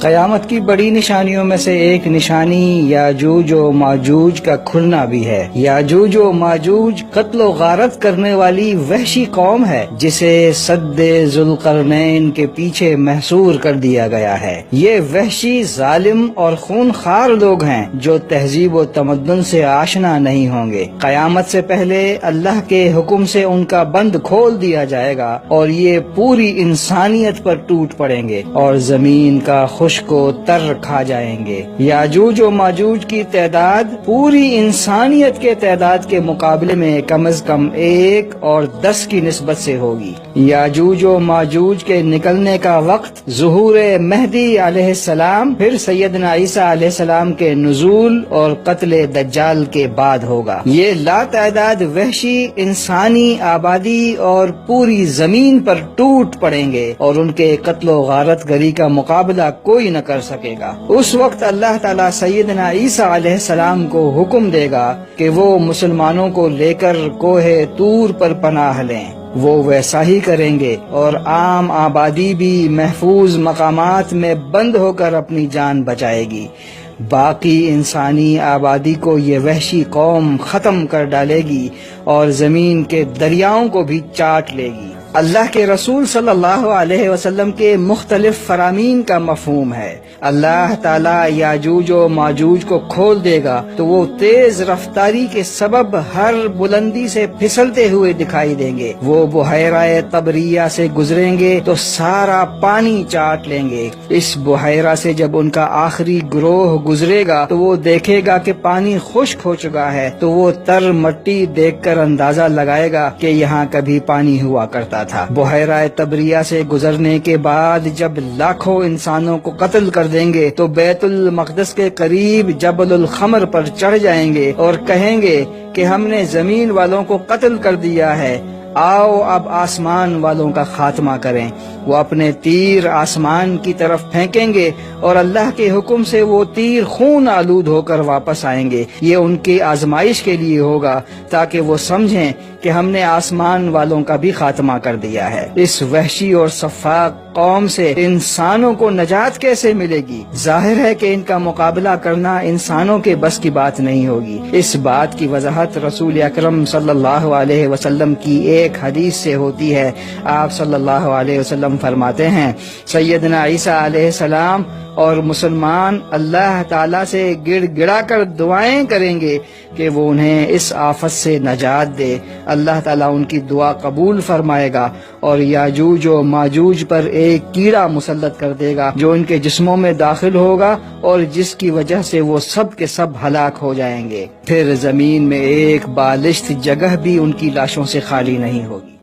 قیامت کی بڑی نشانیوں میں سے ایک نشانی یاجوج و ماجوج کا کھلنا بھی ہے۔ یاجوج و ماجوج قتل و غارت کرنے والی وحشی قوم ہے جسے سد ذوالقرنین کے پیچھے محصور کر دیا گیا ہے۔ یہ وحشی، ظالم اور خونخوار لوگ ہیں جو تہذیب و تمدن سے آشنا نہیں ہوں گے۔ قیامت سے پہلے اللہ کے حکم سے ان کا بند کھول دیا جائے گا اور یہ پوری انسانیت پر ٹوٹ پڑیں گے اور زمین کا خشک و تر کھا جائیں گے۔ یاجوج و ماجوج کی تعداد پوری انسانیت کے تعداد کے مقابلے میں کم از کم 1 اور 10 کی نسبت سے ہوگی۔ یاجوج و ماجوج کے نکلنے کا وقت ظہور مہدی علیہ السلام، پھر سیدنا عیسیٰ علیہ السلام کے نزول اور قتل دجال کے بعد ہوگا۔ یہ لاتعداد وحشی انسانی آبادی اور پوری زمین پر ٹوٹ پڑیں گے اور ان کے قتل و غارت گری کا مقابلہ کوئی نہ کر سکے گا۔ اس وقت اللہ تعالیٰ سیدنا عیسیٰ علیہ السلام کو حکم دے گا کہ وہ مسلمانوں کو لے کر کوہ طور پر پناہ لیں۔ وہ ویسا ہی کریں گے اور عام آبادی بھی محفوظ مقامات میں بند ہو کر اپنی جان بچائے گی۔ باقی انسانی آبادی کو یہ وحشی قوم ختم کر ڈالے گی اور زمین کے دریاؤں کو بھی چاٹ لے گی۔ اللہ کے رسول صلی اللہ علیہ وسلم کے مختلف فرامین کا مفہوم ہے۔ اللہ تعالیٰ یاجوج و ماجوج کو کھول دے گا تو وہ تیز رفتاری کے سبب ہر بلندی سے پھسلتے ہوئے دکھائی دیں گے۔ وہ بحیرہ طبریہ سے گزریں گے تو سارا پانی چاٹ لیں گے۔ اس بحیرہ سے جب ان کا آخری گروہ گزرے گا تو وہ دیکھے گا کہ پانی خشک ہو چکا ہے، تو وہ تر مٹی دیکھ کر اندازہ لگائے گا کہ یہاں کبھی پانی ہوا کرتا تھا۔ بحیرہ طبریہ سے گزرنے کے بعد جب لاکھوں انسانوں کو قتل کر دیں گے تو بیت المقدس کے قریب جبل الخمر پر چڑھ جائیں گے اور کہیں گے کہ ہم نے زمین والوں کو قتل کر دیا ہے، آؤ اب آسمان والوں کا خاتمہ کریں۔ وہ اپنے تیر آسمان کی طرف پھینکیں گے اور اللہ کے حکم سے وہ تیر خون آلود ہو کر واپس آئیں گے۔ یہ ان کی آزمائش کے لیے ہوگا تاکہ وہ سمجھیں کہ ہم نے آسمان والوں کا بھی خاتمہ کر دیا ہے۔ اس وحشی اور سفاک قوم سے انسانوں کو نجات کیسے ملے گی؟ ظاہر ہے کہ ان کا مقابلہ کرنا انسانوں کے بس کی بات نہیں ہوگی۔ اس بات کی وضاحت رسول اکرم صلی اللہ علیہ وسلم کی ایک حدیث سے ہوتی ہے۔ آپ صلی اللہ علیہ وسلم فرماتے ہیں، سیدنا عیسیٰ علیہ السلام اور مسلمان اللہ تعالیٰ سے گڑ گڑا کر دعائیں کریں گے کہ وہ انہیں اس آفت سے نجات دے۔ اللہ تعالیٰ ان کی دعا قبول فرمائے گا اور یاجوج و ماجوج پر ایک کیڑا مسلط کر دے گا جو ان کے جسموں میں داخل ہوگا اور جس کی وجہ سے وہ سب کے سب ہلاک ہو جائیں گے۔ پھر زمین میں ایک بالشت جگہ بھی ان کی لاشوں سے خالی نہیں ہوگی۔